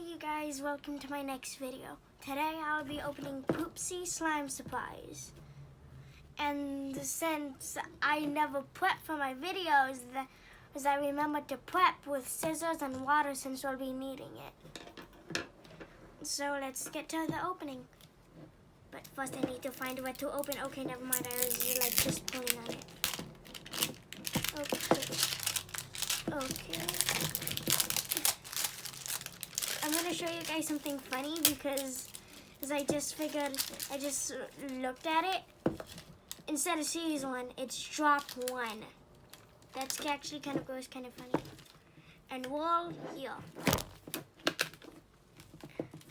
you guys, welcome to my next video. Today I'll be opening Poopsie Slime Surprise. And since I never prep for my videos, as I remember to prep with scissors and water since we'll be needing it. So let's get to the opening. But first I need to find where to open. Okay, never mind, I was just pulling on it. Okay. I'm going to show you guys something funny because as I just looked at it. Instead of series 1, it's drop 1. That's actually kind of funny. And wall here.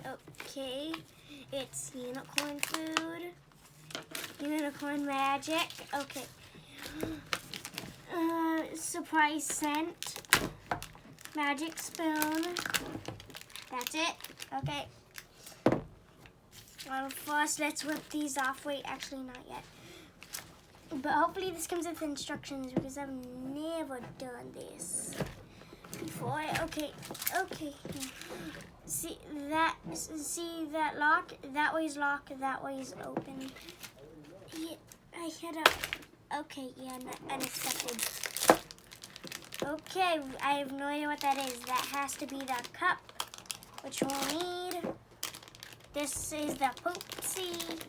Okay, it's unicorn food, unicorn magic. Okay. Surprise scent, magic spoon. That's it. Okay. Well, first let's rip these off. Wait, actually not yet. But hopefully this comes with instructions because I've never done this before. Okay. See that lock? That way's locked. That way's open. Yeah, I hit up. Okay, yeah, unexpected. Okay, I have no idea what that is. That has to be the cup, which we'll need. This is the Poopsie,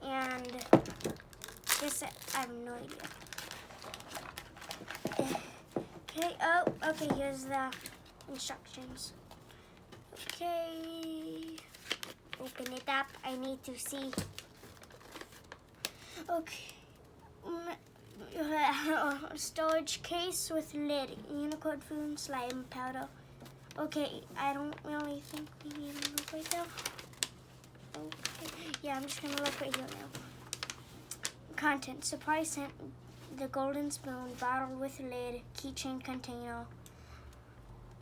and this I have no idea. Okay. Oh, okay. Here's the instructions. Okay. Open it up. I need to see. Okay. Storage case with lid. Unicorn food, slime powder. Okay, I don't really think we need to look right now. Okay. Yeah, I'm just gonna look right here now. Content: surprise scent, the golden spoon, bottle with lid, keychain container,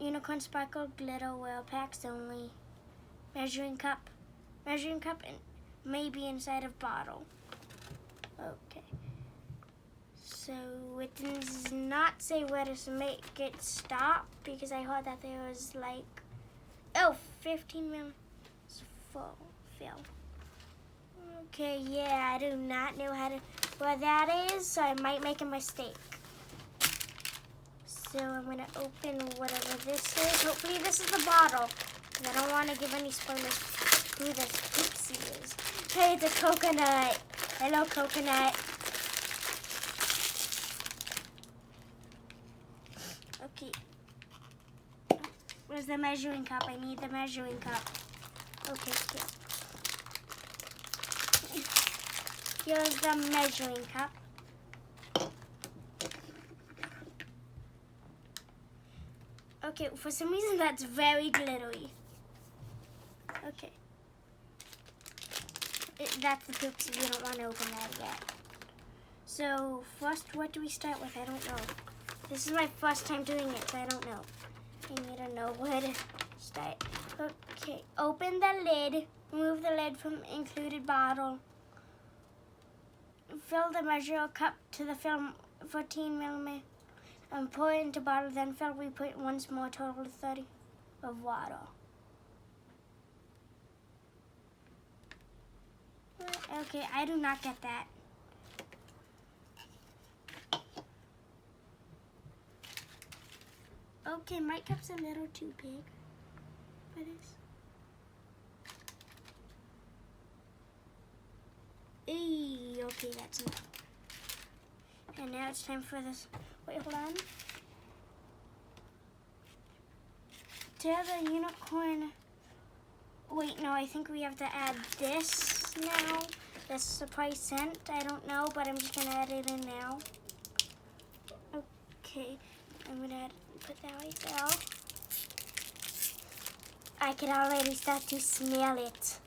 unicorn sparkle glitter, well packs only, measuring cup and maybe inside of bottle. Okay. So it does not say where to make it stop because I heard that there was 15 minutes full fill. Okay, yeah, I do not know where that is, so I might make a mistake. So I'm gonna open whatever this is. Hopefully this is the bottle, because I don't want to give any spoilers who this Poopsie is. Hey, it's a coconut. Hello, coconut. Okay. Where's the measuring cup? I need the measuring cup. Okay. Here's the measuring cup. Okay, for some reason that's very glittery. Okay. That's the Poopsie. We don't want to open that yet. So first, what do we start with? I don't know. This is my first time doing it, so I don't know. I need to know where to start. Okay, open the lid. Remove the lid from included bottle. Fill the measure cup to the film 14 millimeter and pour it into bottle. Then fill, repeat once more. Total of 30 of water. Okay, I do not get that. Okay, my cup's a little too big for this. Eee, okay, that's enough. And now it's time for this. Wait, hold on. To the unicorn. Wait, no, I think we have to add this now. This surprise scent. I don't know, but I'm just gonna add it in now. Okay, I'm gonna put that right there. I can already start to smell it.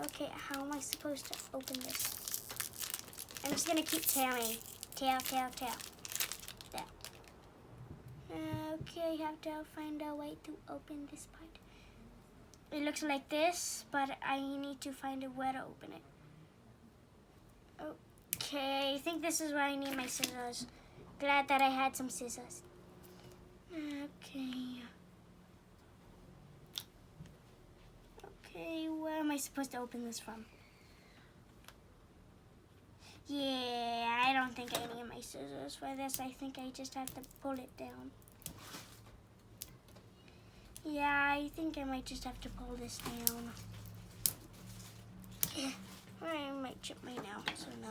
Okay, how am I supposed to open this? I'm just gonna keep tearing. Tear. There. Okay, have to find a way to open this part. It looks like this, but I need to find a way to open it. Okay, I think this is where I need my scissors. Glad that I had some scissors. Okay. Okay, where am I supposed to open this from? Yeah, I don't think I need my scissors for this. I think I just have to pull it down. Yeah, I think I might just have to pull this down. Yeah, I might chip my nail, so no.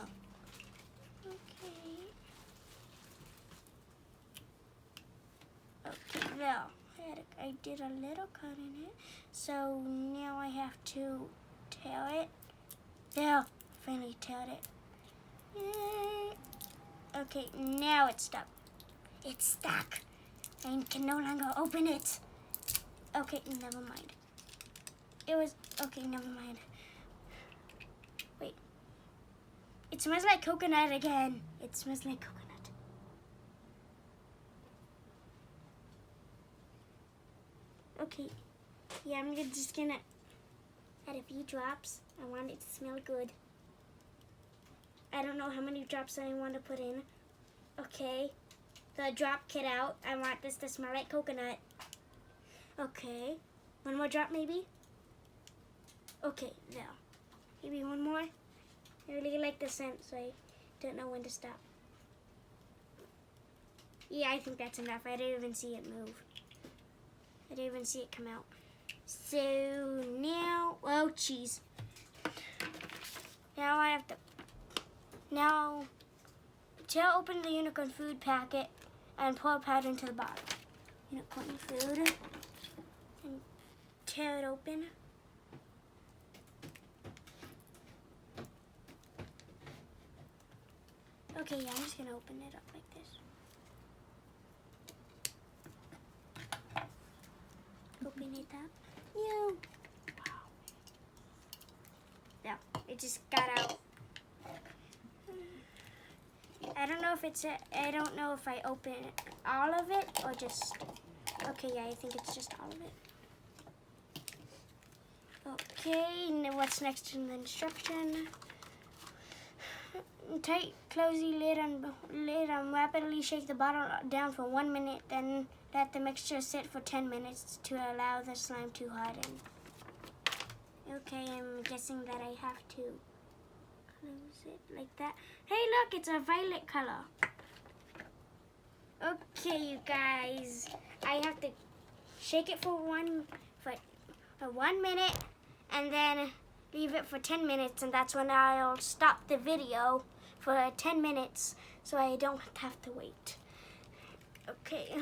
Okay. Okay, now I did a little cut in it. So now I have to tail it. There, finally tailed it. Yay. Okay, now it's stuck. It's stuck. I can no longer open it. Okay, never mind. It was, okay, never mind. Wait. It smells like coconut again. It smells like coconut. Okay. Yeah, I'm just gonna add a few drops. I want it to smell good. I don't know how many drops I want to put in. Okay. The drop kit out. I want this to smell like coconut. Okay. One more drop maybe? Okay, now. Maybe one more? I really like the scent, so I don't know when to stop. Yeah, I think that's enough. I didn't even see it move. I didn't even see it come out. So now, oh jeez. Now I have to, now to open the unicorn food packet and pour powder into the bottle. Unicorn food, and tear it open. Okay, yeah, I'm just gonna open it up like this. Open it up. Yeah. Wow. Yeah, it just got out. I don't know if I don't know if I open all of it or just, okay, yeah, I think it's just all of it. Okay, now what's next in the instruction? Tight, closey lid and rapidly shake the bottle down for 1 minute, then let the mixture sit for 10 minutes to allow the slime to harden. Okay, I'm guessing that I have to close it like that. Hey, look, it's a violet color. Okay, you guys, I have to shake it for 1 minute and then leave it for 10 minutes, and that's when I'll stop the video for 10 minutes so I don't have to wait. Okay,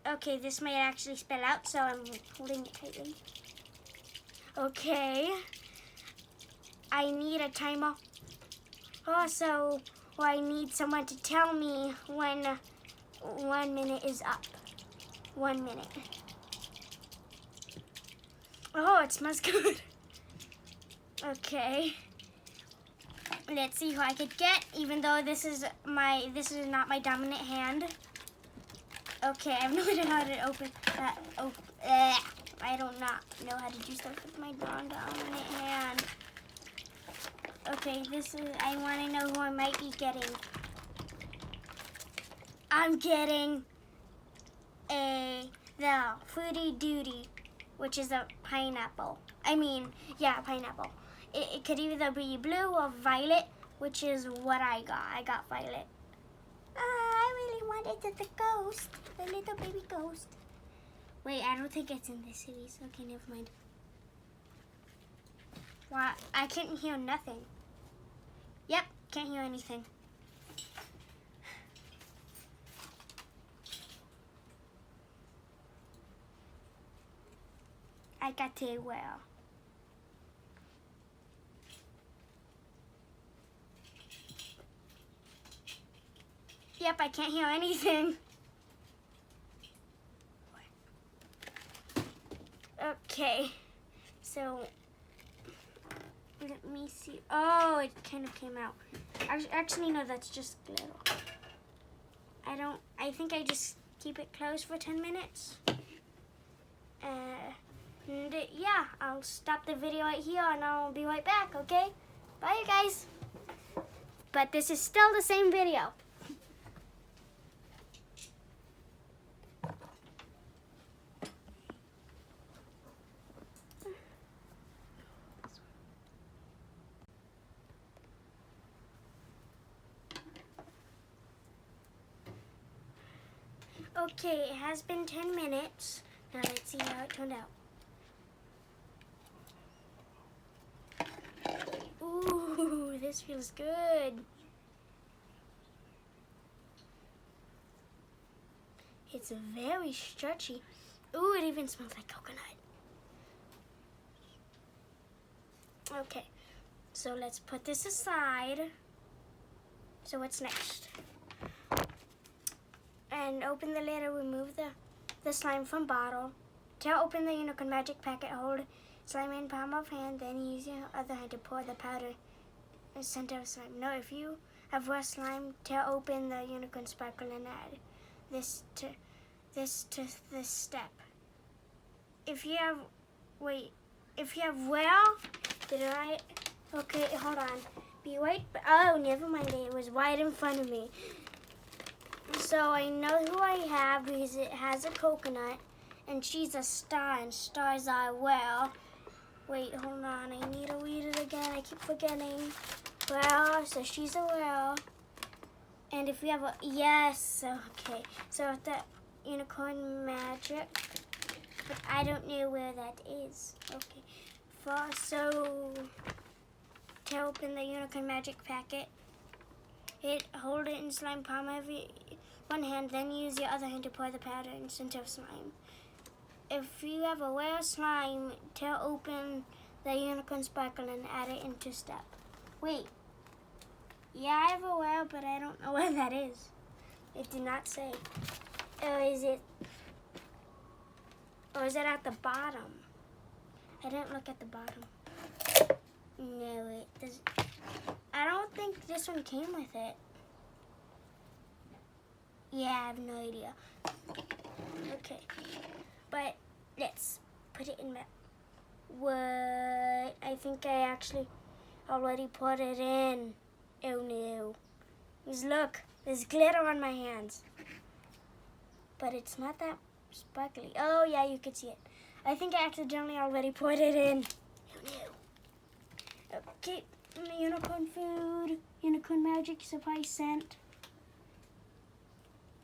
okay, this might actually spill out, so I'm holding it tightly. Okay, I need a timer. Also, I need someone to tell me when 1 minute is up. 1 minute. Oh, it smells good. Okay. Let's see who I could get, even though this is not my dominant hand. Okay, I have no idea how to open that. Oh, I don't know how to do stuff with my non-dominant hand. Okay, I want to know who I might be getting. I'm getting the Fruity Duty, which is a pineapple. Yeah, pineapple. It could either be blue or violet, which is what I got. I got violet. I really wanted the ghost, the little baby ghost. Wait, I don't think it's in this series. Okay, never mind. What? I can't hear nothing. Yep, can't hear anything. I got to well. Yep, I can't hear anything. Okay, so let me see. Oh, it kind of came out. Actually, no, that's just glitter. I think I just keep it closed for 10 minutes. And yeah, I'll stop the video right here and I'll be right back, okay? Bye, you guys. But this is still the same video. Okay, it has been 10 minutes. Now let's see how it turned out. Ooh, this feels good. It's very stretchy. Ooh, it even smells like coconut. Okay, so let's put this aside. So what's next? And open the lid and remove the slime from bottle. To open the unicorn magic packet, hold slime in palm of hand, then use your other hand to pour the powder in the center of slime. Now, if you have raw slime, tear open the unicorn sparkle and add this to this step. If you have okay, hold on. Be white, oh, never mind, it was right in front of me. So I know who I have because it has a coconut, and she's a star, and stars are well. Wait, hold on, I need to read it again, I keep forgetting. Well, so she's a well. And if we have a, yes, okay. So if the unicorn magic, but I don't know where that is. Okay, so to open the unicorn magic packet, hold it in slime palm of one hand, then use your other hand to pour the powder in center of slime. If you have a rare slime, tear open the unicorn sparkle and add it into step. Wait, yeah, I have a rare, but I don't know where that is. It did not say. Or is it at the bottom? I didn't look at the bottom. No, it does. I don't think this one came with it. Yeah, I have no idea. Okay, but let's put it in. What? I think I actually already put it in. Oh no! Because look, there's glitter on my hands. But it's not that sparkly. Oh yeah, you can see it. I think I accidentally already put it in. Oh no! Okay, unicorn food, unicorn magic surprise scent.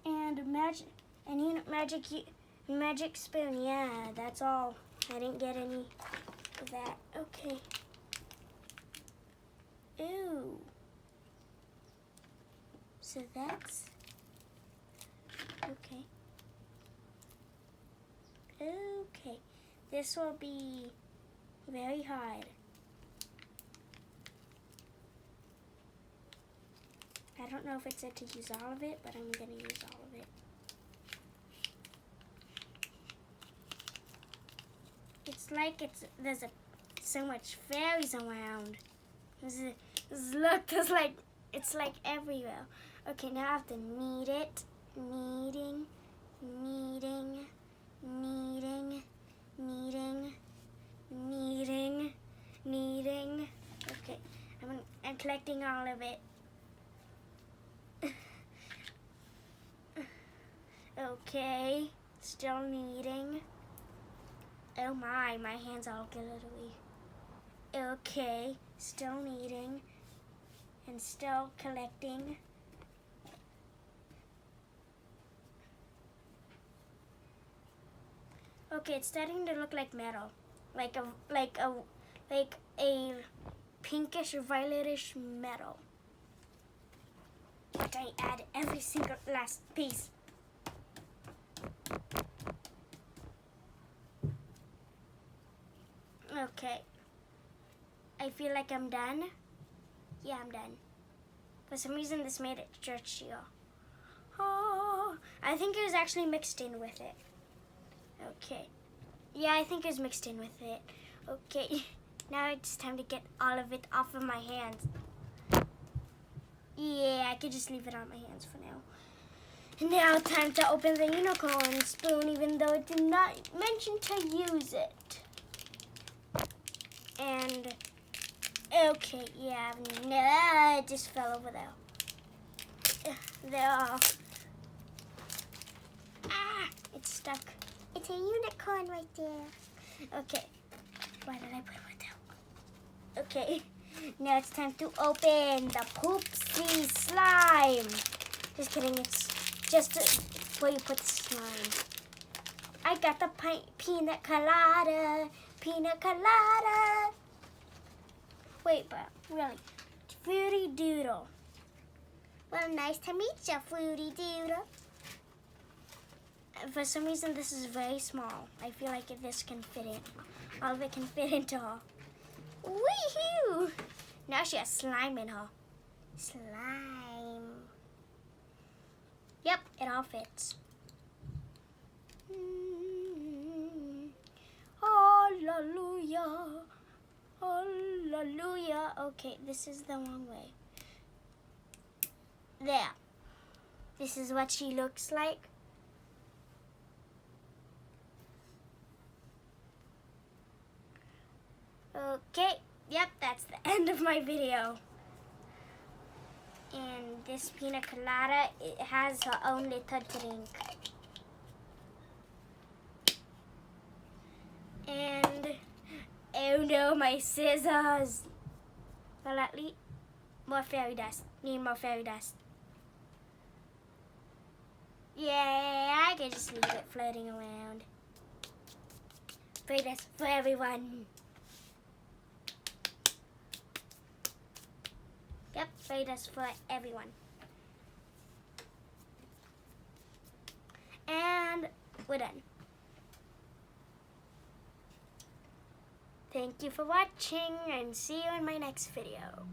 And magic spoon. Yeah, that's all. I didn't get any of that. Okay. Ooh. So that's okay. Okay. This will be very hard. I don't know if it said to use all of it, but I'm going to use all of it. It's like there's so much fairies around. Look, it's like everywhere. Okay, now I have to knead it. Kneading, kneading, kneading, kneading, kneading, kneading. Okay, I'm collecting all of it. Okay, still kneading. Oh my hands are all glittery. Okay, still kneading and still collecting. Okay, it's starting to look like metal, like a pinkish or violetish metal. Okay, add every single last piece. Okay. I feel like I'm done. Yeah, I'm done. For some reason, this made it stretchier. Oh, I think it was actually mixed in with it. Okay. Yeah, I think it was mixed in with it. Okay. Now it's time to get all of it off of my hands. Yeah, I could just leave it on my hands for now. Now time to open the unicorn spoon, even though it did not mention to use it. And, okay, yeah, no, it just fell over there. There. Ah, it's stuck. It's a unicorn right there. Okay, why did I put it down? Okay, now it's time to open the Poopsie Slime. Just kidding, it's just where you put the slime. I got the pina colada, pina colada. Wait, but really, Fruity Doodle. Well, nice to meet you, Fruity Doodle. For some reason, this is very small. I feel like this can fit in. All of it can fit into her. Woohoo! Now she has slime in her. Slime. Yep, it all fits. Hallelujah. Hallelujah. Okay, this is the wrong way. There. This is what she looks like. Okay, yep, that's the end of my video. And this pina colada, it has her own little drink. And, oh no, my scissors. Well, at least, more fairy dust. Need more fairy dust. Yeah, I can just leave it floating around. Fairy dust for everyone. Yep, fairy dust for everyone. And we're done. Thank you for watching and see you in my next video.